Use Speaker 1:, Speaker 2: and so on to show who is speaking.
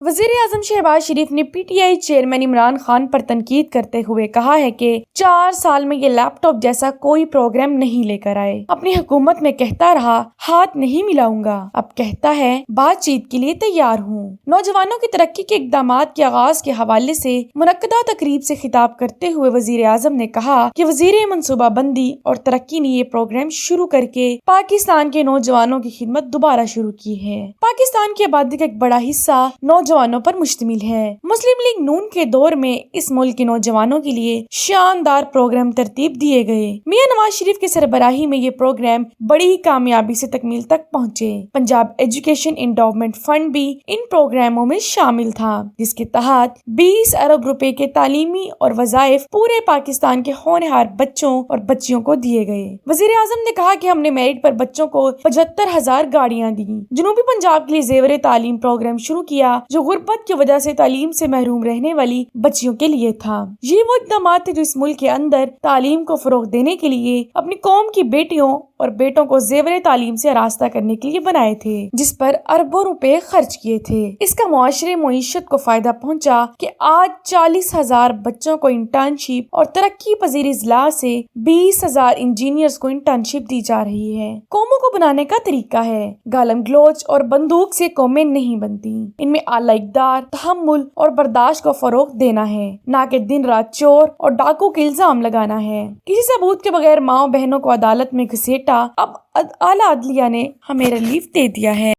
Speaker 1: وزیر اعظم شہباز شریف نے P T I chairman Imran Khan پر تنقید کرتے ہوئے کہا ہے کہ 4 سال میں یہ لیپ ٹاپ جیسا کوئی پروگرام نہیں لے کر آئے۔ اپنی حکومت میں کہتا رہا ہاتھ نہیں ملاؤں گا، اب کہتا ہے بات چیت کے لیے تیار ہوں۔ نوجوانوں کی ترقی کے اقدامات کے آغاز کے حوالے سے منعقدہ تقریب سے خطاب کرتے ہوئے وزیر اعظم نے کہا کہ وزیر منصوبہ بندی اور ترقی نے یہ پروگرام شروع کر کے پاکستان کے نوجوانوں کی خدمت دوبارہ شروع کی ہے۔ پاکستان کی آبادی کا ایک بڑا حصہ نوجوانوں پر مشتمل ہے۔ مسلم لیگ نون کے دور میں اس ملک کے نوجوانوں کے لیے شاندار پروگرام ترتیب دیے گئے۔ میاں نواز شریف کی سربراہی میں یہ پروگرام بڑی کامیابی سے تکمیل تک پہنچے۔ پنجاب ایجوکیشن انڈاؤمنٹ فنڈ بھی ان پروگراموں میں شامل تھا، جس کے تحت 20 ارب روپے کے تعلیمی اور وظائف پورے پاکستان کے ہونہار بچوں اور بچیوں کو دیے گئے۔ وزیر اعظم نے کہا کہ ہم نے میرٹ پر بچوں کو 75,000 گاڑیاں دی۔ جنوبی پنجاب کے لیے زیور تعلیم پروگرام شروع کیا جو غربت کی وجہ سے تعلیم سے محروم رہنے والی بچیوں کے لیے تھا۔ یہ وہ اقدامات تھے جو اس ملک کے اندر تعلیم کو فروغ دینے کے لیے اپنی قوم کی بیٹیوں اور بیٹوں کو زیور تعلیم سے آراستہ کرنے کے لیے بنائے تھے، جس پر اربوں روپے خرچ کیے تھے۔ اس کا معاشرے معیشت کو فائدہ پہنچا کہ آج 40,000 بچوں کو انٹرنشپ اور ترقی پذیر اضلاع سے 20,000 انجینئرز کو انٹرنشپ دی جا رہی ہے۔ قوموں کو بنانے کا طریقہ ہے، گالم گلوچ اور بندوق سے قومیں نہیں بنتی، ان میں اعلیٰ اقدار، تحمل اور برداشت کو فروغ دینا ہے، نہ کہ دن رات چور اور ڈاکو کے الزام لگانا ہے۔ کسی ثبوت کے بغیر ماؤں بہنوں کو عدالت میں گھسیٹا، اب اعلیٰ عدلیہ نے ہمیں ریلیف دے دیا ہے۔